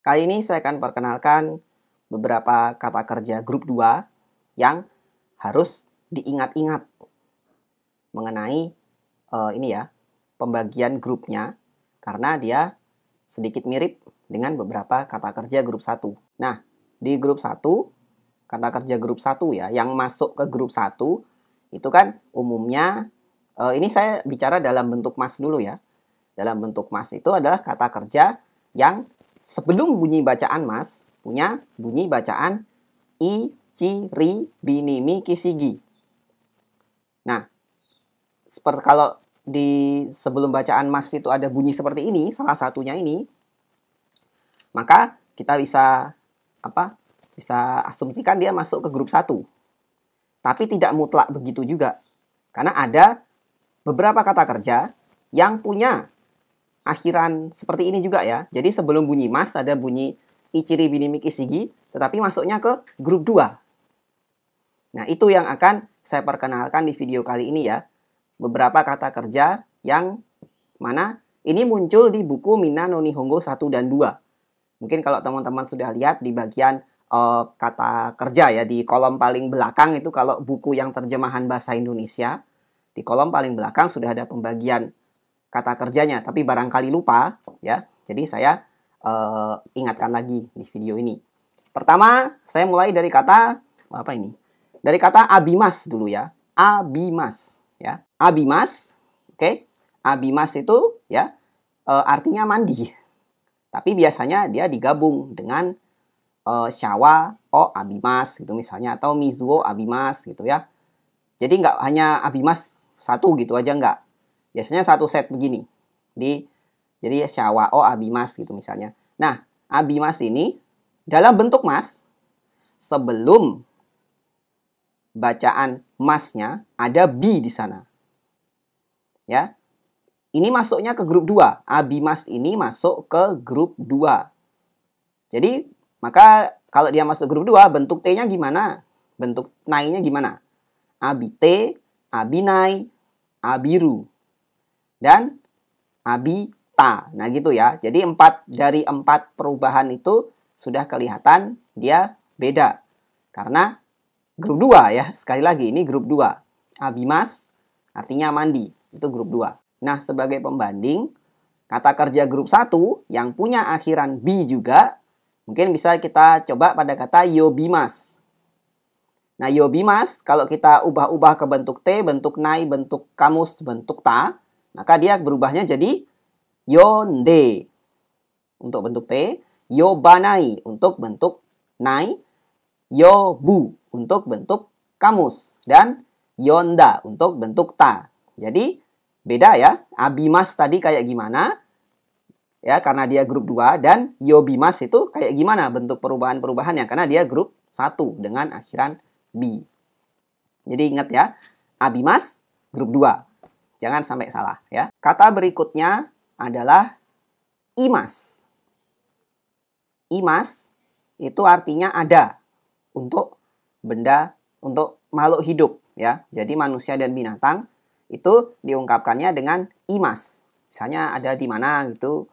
Kali ini saya akan perkenalkan beberapa kata kerja grup 2 yang harus diingat-ingat mengenai pembagian grupnya, karena dia sedikit mirip dengan beberapa kata kerja grup 1. Nah, di grup 1, kata kerja grup 1 ya, yang masuk ke grup 1 itu kan umumnya, ini saya bicara dalam bentuk mas dulu ya. Dalam bentuk mas itu adalah kata kerja yang sebelum bunyi bacaan mas, punya bunyi bacaan i, ci, ri, bini, mi, ki, sigi. Nah, seperti kalau di sebelum bacaan mas itu ada bunyi seperti ini, salah satunya ini, maka kita bisa asumsikan dia masuk ke grup 1. Tapi tidak mutlak begitu juga. Karena ada beberapa kata kerja yang punya akhiran seperti ini juga ya. Jadi sebelum bunyi mas ada bunyi i, ci, ri, bini, mi, ki, sigi, tetapi masuknya ke grup 2. Nah, itu yang akan saya perkenalkan di video kali ini ya. Beberapa kata kerja yang mana ini muncul di buku Minna no Nihongo 1 dan 2. Mungkin kalau teman-teman sudah lihat di bagian kata kerja ya, di kolom paling belakang itu kalau buku yang terjemahan bahasa Indonesia, di kolom paling belakang sudah ada pembagian kata kerjanya, tapi barangkali lupa ya. Jadi saya ingatkan lagi di video ini. Pertama, saya mulai dari kata apa ini? Dari kata abimas dulu ya. Abimas ya. Abimas, oke. Abimas itu ya artinya mandi. Tapi biasanya dia digabung dengan shawa o abimas gitu misalnya, atau mizuo abimas gitu ya. Jadi nggak hanya abimas satu gitu aja, nggak. Biasanya satu set begini. Jadi shawa o abimas gitu misalnya. Nah, abimas ini dalam bentuk mas, sebelum bacaan masnya ada bi di sana. Ya. Ini masuknya ke grup 2. Abimas ini masuk ke grup 2. Jadi, maka kalau dia masuk grup 2, bentuk T-nya gimana? Bentuk nai-nya gimana? Abite, abinai, abiru, dan abita. Nah gitu ya. Jadi 4 dari 4 perubahan itu sudah kelihatan dia beda. Karena grup 2 ya. Sekali lagi ini grup 2. Abimas artinya mandi. Itu grup 2. Nah, sebagai pembanding, kata kerja grup 1 yang punya akhiran bi juga, mungkin bisa kita coba pada kata yobimas. Nah, yobimas, kalau kita ubah-ubah ke bentuk T, bentuk nai, bentuk kamus, bentuk ta, maka dia berubahnya jadi yonde untuk bentuk T, yobanai untuk bentuk nai, yobu untuk bentuk kamus, dan yonda untuk bentuk ta. Jadi, beda ya, abimas tadi kayak gimana, ya karena dia grup 2, dan yobimas itu kayak gimana bentuk perubahan-perubahannya, karena dia grup 1 dengan akhiran bi. Jadi ingat ya, abimas grup 2. Jangan sampai salah ya. Kata berikutnya adalah imas. Imas itu artinya ada untuk benda, untuk makhluk hidup ya. Jadi manusia dan binatang itu diungkapkannya dengan imas. Misalnya ada di mana gitu,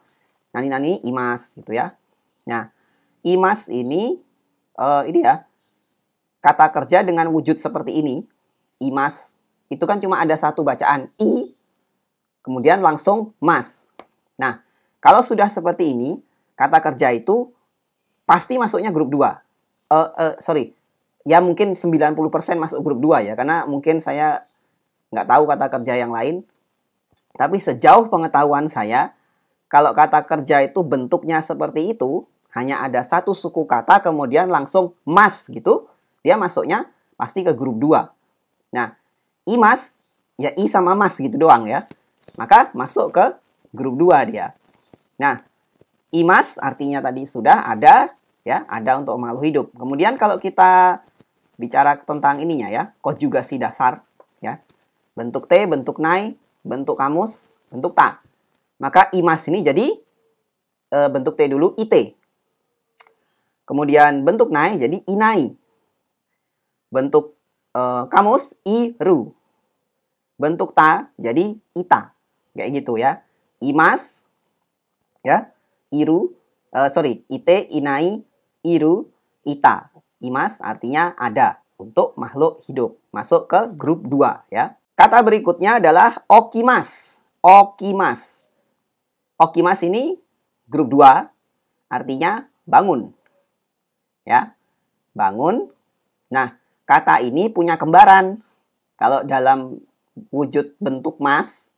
nani-nani imas gitu ya. Nah, imas ini ya, kata kerja dengan wujud seperti ini, imas, itu kan cuma ada satu bacaan, i, kemudian langsung mas. Nah, kalau sudah seperti ini, kata kerja itu pasti masuknya grup 2. Ya mungkin 90% masuk grup 2 ya, karena mungkin saya nggak tahu kata kerja yang lain. Tapi sejauh pengetahuan saya, kalau kata kerja itu bentuknya seperti itu, hanya ada satu suku kata kemudian langsung mas gitu, dia masuknya pasti ke grup 2. Nah, imas, ya i sama mas gitu doang ya. Maka masuk ke grup 2 dia. Nah, imas artinya tadi sudah ada ya, ada untuk makhluk hidup. Kemudian kalau kita bicara tentang ininya ya, konjugasi dasar ya. Bentuk T, bentuk nai, bentuk kamus, bentuk ta. Maka imas ini jadi bentuk T dulu ite. Kemudian bentuk nai jadi inai. Bentuk kamus iru. Bentuk ta jadi ita. Kayak gitu ya. Imas ya, iru, ite, inai, iru, ita. Imas artinya ada untuk makhluk hidup. Masuk ke grup 2 ya. Kata berikutnya adalah okimas. Okimas. Okimas ini grup 2 artinya bangun. Ya. Bangun. Nah, kata ini punya kembaran. Kalau dalam wujud bentuk mas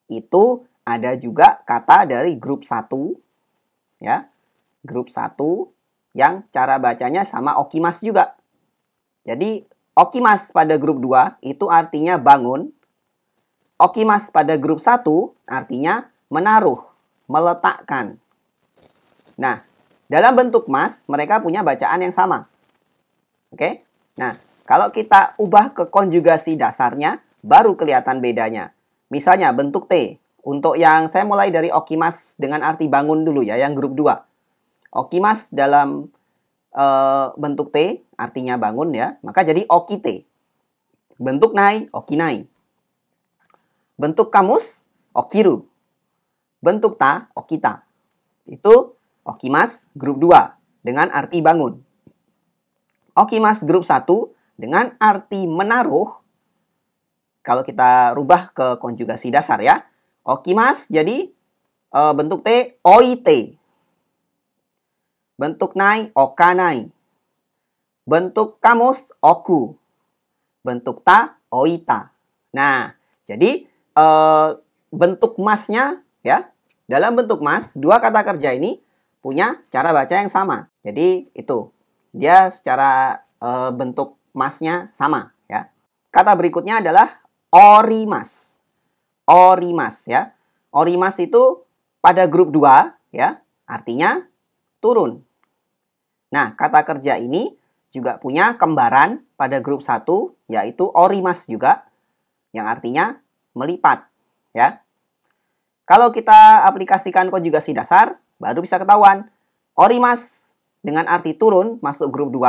itu ada juga kata dari grup 1 ya. Grup 1 yang cara bacanya sama okimas juga. Jadi okimas pada grup 2 itu artinya bangun. Okimas pada grup 1 artinya menaruh, meletakkan. Nah, dalam bentuk mas mereka punya bacaan yang sama. Oke? Nah, kalau kita ubah ke konjugasi dasarnya baru kelihatan bedanya. Misalnya bentuk T. Untuk yang saya mulai dari okimas dengan arti bangun dulu ya, yang grup 2. Okimas dalam bentuk T artinya bangun ya, maka jadi okite. Bentuk nai, okinai. Bentuk kamus, okiru. Bentuk ta, okita. Itu okimas grup 2 dengan arti bangun. Okimas grup 1 dengan arti menaruh. Kalau kita rubah ke konjugasi dasar ya. Okimas jadi bentuk T, oite. Bentuk nai, okanai. Bentuk kamus, oku. Bentuk ta, oita. Nah, jadi bentuk masnya ya. Dalam bentuk mas, dua kata kerja ini punya cara baca yang sama. Jadi itu. Dia secara bentuk masnya sama ya. Kata berikutnya adalah orimas. Orimas ya. Orimas itu pada grup 2 ya. Artinya turun. Nah, kata kerja ini juga punya kembaran pada grup 1, yaitu orimas juga, yang artinya melipat. Ya. Kalau kita aplikasikan konjugasi dasar, baru bisa ketahuan. Orimas dengan arti turun masuk grup 2,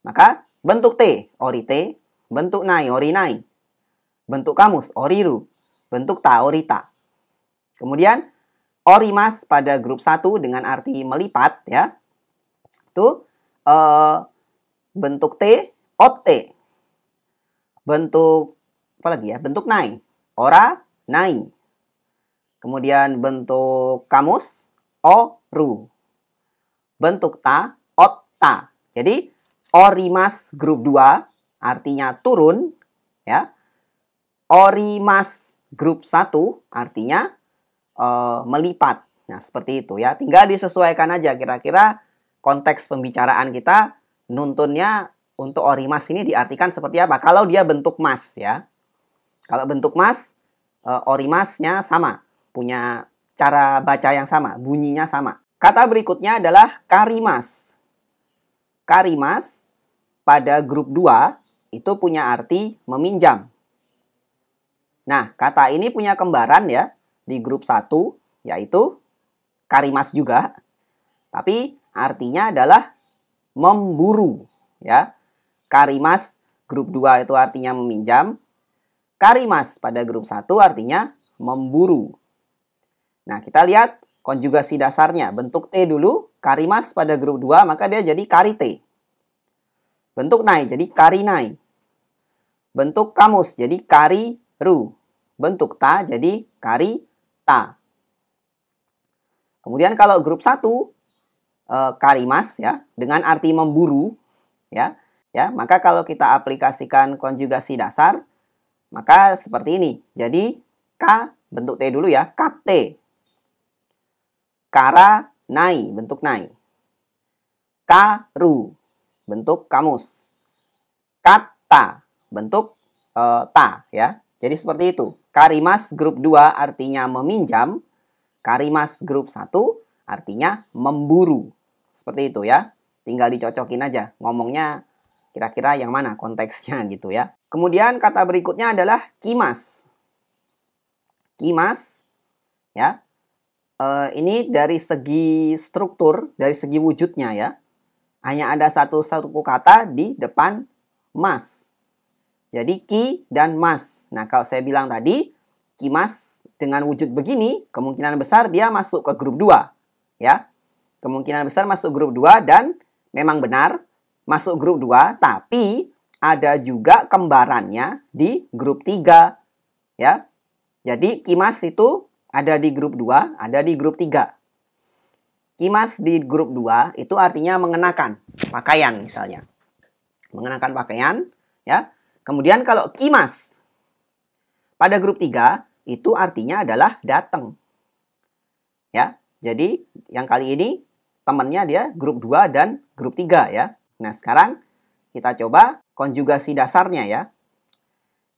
maka bentuk T, orite, bentuk nai, orinai, bentuk kamus, oriru, bentuk ta, orita. Kemudian, orimas pada grup 1 dengan arti melipat, ya. Itu bentuk T, ote. Bentuk apa lagi ya? Bentuk nai, ora, nai. Kemudian bentuk kamus, oru. Bentuk ta, otta. Jadi orimas grup 2 artinya turun, ya. Orimas grup 1 artinya melipat. Nah, seperti itu ya. Tinggal disesuaikan aja kira-kira konteks pembicaraan kita nuntunnya untuk orimas ini diartikan seperti apa. Kalau dia bentuk mas ya. Kalau bentuk mas, orimasnya sama. Punya cara baca yang sama. Bunyinya sama. Kata berikutnya adalah karimas. Karimas pada grup 2 itu punya arti meminjam. Nah, kata ini punya kembaran ya. Di grup 1 yaitu karimas juga. Tapi artinya adalah memburu ya. Karimas grup 2 itu artinya meminjam. Karimas pada grup 1 artinya memburu. Nah, kita lihat konjugasi dasarnya. Bentuk T dulu, karimas pada grup 2, maka dia jadi karite. Bentuk nai jadi karinai. Bentuk kamus jadi kariru. Bentuk ta jadi karita. Kemudian kalau grup 1 karimas ya dengan arti memburu ya, maka kalau kita aplikasikan konjugasi dasar maka seperti ini. Jadi K bentuk T dulu ya, kate. Kara nai bentuk nai. Karu bentuk kamus. Kata bentuk ta ya. Jadi seperti itu. Karimas grup 2 artinya meminjam. Karimas grup 1 artinya memburu. Seperti itu ya. Tinggal dicocokin aja. Ngomongnya kira-kira yang mana konteksnya gitu ya. Kemudian kata berikutnya adalah kimas. Kimas ya. Ini dari segi struktur, dari segi wujudnya ya. Hanya ada satu kata di depan mas. Jadi ki dan mas. Nah, kalau saya bilang tadi kimas dengan wujud begini, kemungkinan besar dia masuk ke grup 2 ya. kemungkinan besar masuk grup 2 dan memang benar masuk grup 2, tapi ada juga kembarannya di grup 3 ya. Jadi Kimas itu ada di grup 2, ada di grup 3. Kimas di grup 2 itu artinya mengenakan pakaian misalnya. Mengenakan pakaian ya. Kemudian kalau Kimas pada grup 3 itu artinya adalah datang. Ya. Jadi yang kali ini temannya dia grup 2 dan grup 3 ya. Nah, sekarang kita coba konjugasi dasarnya ya.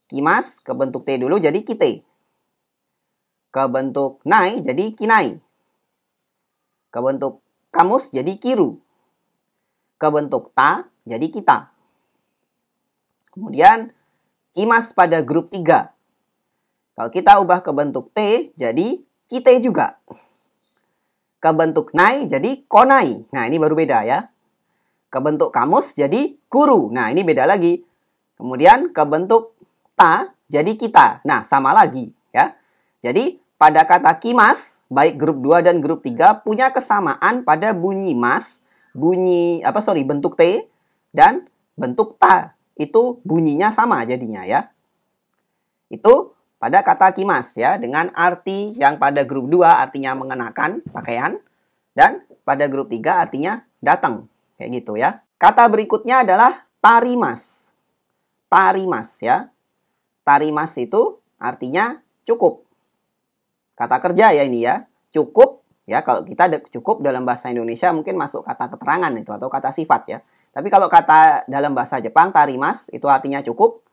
Kimas ke bentuk T dulu jadi kite. Ke bentuk nai jadi kinai. Ke bentuk kamus jadi kiru. Ke bentuk ta jadi kita. Kemudian Kimas pada grup 3. Kalau kita ubah ke bentuk T jadi kite juga. Ke bentuk nai jadi konai. Nah, ini baru beda ya. Ke bentuk kamus jadi kuru. Nah, ini beda lagi. Kemudian ke bentuk ta jadi kita. Nah, sama lagi ya. Jadi pada kata Kimas, baik grup 2 dan grup 3 punya kesamaan pada bunyi mas, bentuk T dan bentuk ta. Itu bunyinya sama jadinya ya. Itu pada kata Kimas ya, dengan arti yang pada grup 2 artinya mengenakan pakaian dan pada grup 3 artinya datang. Kayak gitu ya. Kata berikutnya adalah tarimas. Tarimas ya. Tarimas itu artinya cukup. Kata kerja ya ini ya. Cukup ya, kalau kita cukup dalam bahasa Indonesia mungkin masuk kata keterangan itu atau kata sifat ya. Tapi kalau kata dalam bahasa Jepang tarimas itu artinya cukup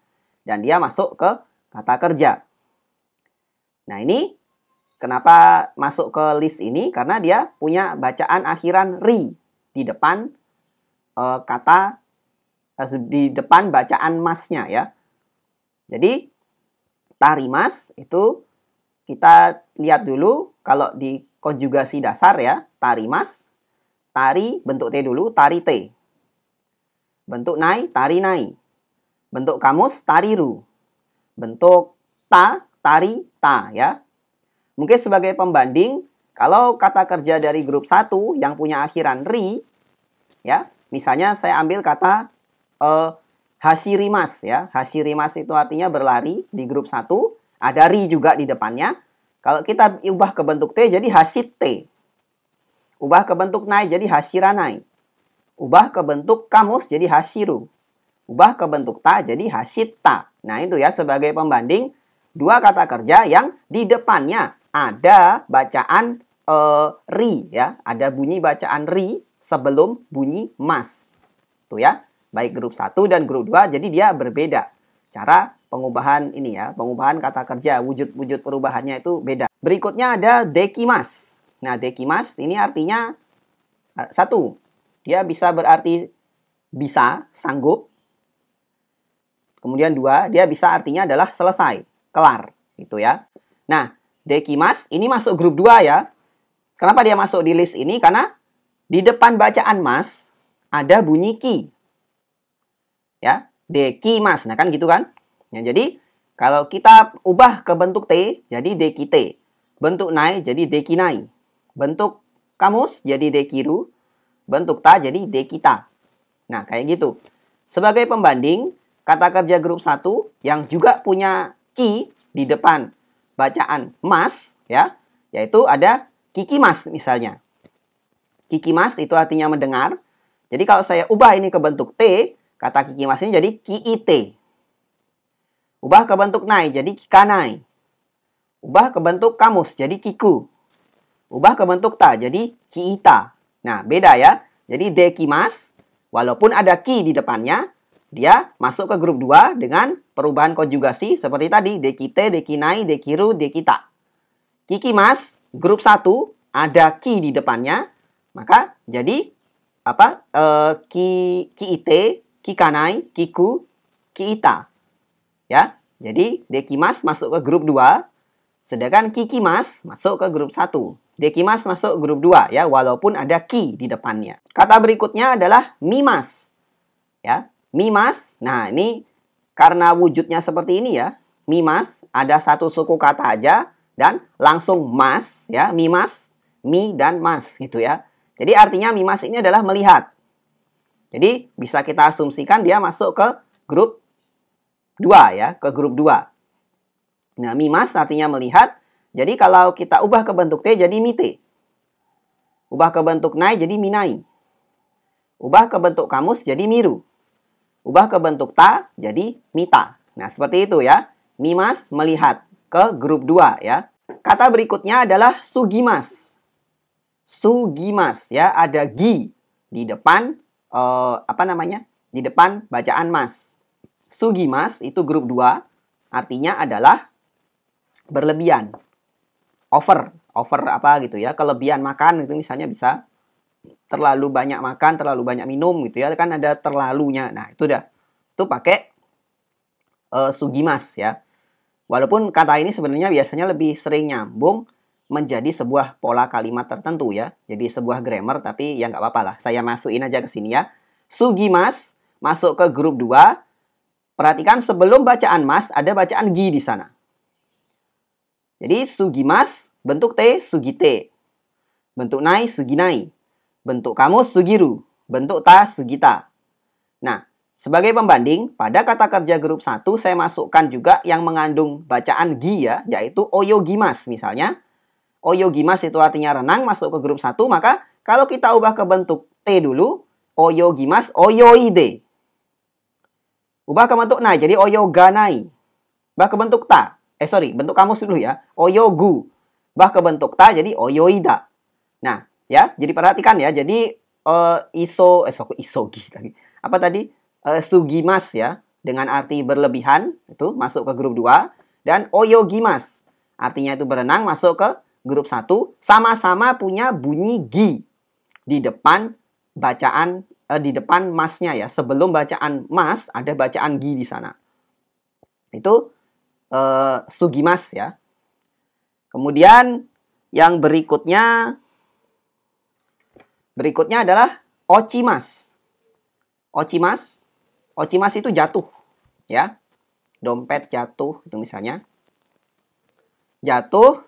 dan dia masuk ke kata kerja. Nah, ini kenapa masuk ke list ini? Karena dia punya bacaan akhiran ri di depan di depan bacaan masnya ya. Jadi tarimas itu kita lihat dulu kalau di konjugasi dasar ya. Tarimas, tari bentuk T dulu, tari T. Bentuk nai, tari nai. Bentuk kamus, tariru. Bentuk ta, tari ta ya. Mungkin sebagai pembanding, kalau kata kerja dari grup 1 yang punya akhiran ri ya, misalnya saya ambil kata hashirimas ya. Hashirimas itu artinya berlari di grup 1, ada ri juga di depannya. Kalau kita ubah ke bentuk T jadi hashite. Ubah ke bentuk nai jadi hashiranai. Ubah ke bentuk kamus jadi hashiru. Ubah ke bentuk ta jadi hashita. Nah, itu ya sebagai pembanding dua kata kerja yang di depannya ada bacaan ri ya, ada bunyi bacaan ri sebelum bunyi mas. Tuh ya, baik grup 1 dan grup 2 jadi dia berbeda. Cara pengubahan ini ya, pengubahan kata kerja, wujud-wujud perubahannya itu beda. Berikutnya ada dekimas. Nah, dekimas ini artinya 1. Dia bisa berarti bisa, sanggup. Kemudian 2, dia bisa artinya adalah selesai, kelar, gitu ya. Nah, dekimas ini masuk grup 2 ya. Kenapa dia masuk di list ini? Karena di depan bacaan mas ada bunyi ki. Ya, dekimas. Nah, kan gitu kan? Ya, jadi kalau kita ubah ke bentuk T jadi dekite. Bentuk nai jadi dekinai. Bentuk kamus jadi dekiru. Bentuk ta jadi dekita. Nah, kayak gitu. Sebagai pembanding, kata kerja grup 1 yang juga punya ki di depan bacaan mas ya, yaitu ada kikimas misalnya. Kikimas itu artinya mendengar. Jadi kalau saya ubah ini ke bentuk T, kata kikimas ini jadi kiite. Ubah ke bentuk nai jadi kikanai. Ubah ke bentuk kamus jadi kiku. Ubah ke bentuk ta jadi kiita. Nah, beda ya. Jadi dekimas, walaupun ada ki di depannya, dia masuk ke grup 2 dengan perubahan konjugasi seperti tadi. Dekite, dekinai, dekiru, dekita. Kikimas, grup 1, ada ki di depannya. Maka jadi apa? Kiite, kikanai, kiku, kiita. Ya, jadi dekimas masuk ke grup 2. Sedangkan kikimas masuk ke grup 1. Dekimas masuk grup 2 ya, walaupun ada ki di depannya. Kata berikutnya adalah mimas. Ya, mimas. Nah, ini karena wujudnya seperti ini ya. Mimas ada satu suku kata aja dan langsung mas ya, mimas, mi dan mas gitu ya. Jadi artinya mimas ini adalah melihat. Jadi bisa kita asumsikan dia masuk ke grup 2 ya, ke grup 2. Nah, mimas artinya melihat. Jadi kalau kita ubah ke bentuk T jadi mite. Ubah ke bentuk nai jadi minai. Ubah ke bentuk kamus jadi miru. Ubah ke bentuk ta jadi mita. Nah, seperti itu ya. Mimas melihat ke grup 2 ya. Kata berikutnya adalah sugimas. Sugimas ya, ada gi di depan di depan bacaan mas. Sugimas itu grup 2, artinya adalah berlebihan. Over apa gitu ya, kelebihan makan itu misalnya bisa terlalu banyak makan, terlalu banyak minum gitu ya, kan ada terlalunya. Nah, itu pakai sugimas ya. Walaupun kata ini sebenarnya biasanya lebih sering nyambung menjadi sebuah pola kalimat tertentu ya. Jadi sebuah grammar, tapi ya nggak apa-apa lah. Saya masukin aja ke sini ya. Sugimas masuk ke grup 2. Perhatikan sebelum bacaan mas ada bacaan gi di sana. Jadi sugimas, bentuk T, sugite. Bentuk nai, suginai. Bentuk kamus, sugiru. Bentuk ta, sugita. Nah, sebagai pembanding, pada kata kerja grup 1 saya masukkan juga yang mengandung bacaan gi ya, yaitu oyogimas misalnya. Oyogimas itu artinya renang, masuk ke grup 1, maka kalau kita ubah ke bentuk T dulu, oyogimas, oyoide. Ubah ke bentuk nai, jadi oyoganai. Ubah ke bentuk ta, bentuk kamus dulu ya, oyogu. Ubah ke bentuk ta, jadi oyoida. Nah, ya, jadi perhatikan ya, jadi isogi tadi. Apa tadi? Sugimas ya, dengan arti berlebihan, itu masuk ke grup 2. Dan oyogimas, artinya itu berenang, masuk ke grup 1, sama-sama punya bunyi gi di depan bacaan, di depan masnya ya. Sebelum bacaan mas, ada bacaan gi di sana. Itu sugimas ya. Kemudian yang berikutnya adalah ochimas. Ochimas itu jatuh ya. Dompet jatuh itu misalnya. Jatuh,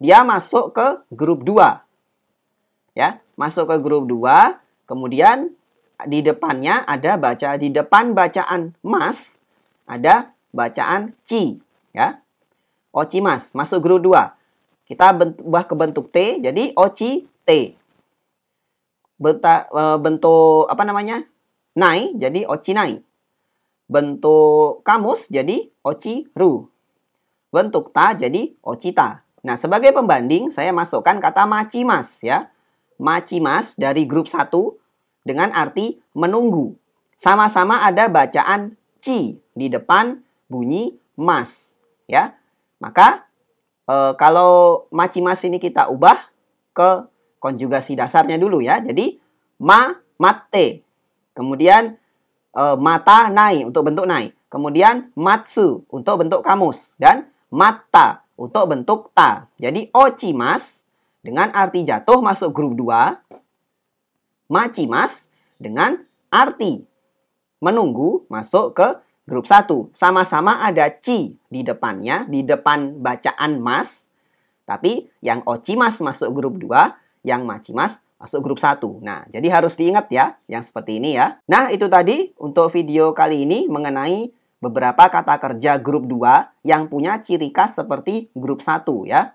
dia masuk ke grup 2. Ya, masuk ke grup 2, kemudian di depannya ada di depan bacaan mas ada bacaan ci ya. Ochimas masuk grup 2. Kita ubah ke bentuk T jadi ochi T. Bentuk nai jadi ochinai. Bentuk kamus jadi ochiru. Bentuk ta jadi ochita. Nah, sebagai pembanding saya masukkan kata machimas ya. Machimas dari grup 1 dengan arti menunggu. Sama-sama ada bacaan ci di depan bunyi mas ya. Maka kalau machimas ini kita ubah ke konjugasi dasarnya dulu ya. Jadi mate. Kemudian mata nai untuk bentuk nai. Kemudian matsu untuk bentuk kamus dan mata untuk bentuk ta. Jadi ochimas dengan arti jatuh masuk grup 2. Machimas dengan arti menunggu masuk ke grup 1. Sama-sama ada ci di depannya, di depan bacaan mas. Tapi yang ochimas masuk grup 2, yang machimas masuk grup 1. Nah, jadi harus diingat ya, yang seperti ini ya. Nah, itu tadi untuk video kali ini mengenai beberapa kata kerja grup 2 yang punya ciri khas seperti grup 1 ya.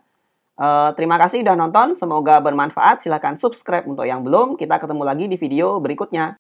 Terima kasih sudah nonton, semoga bermanfaat. Silahkan subscribe untuk yang belum. Kita ketemu lagi di video berikutnya.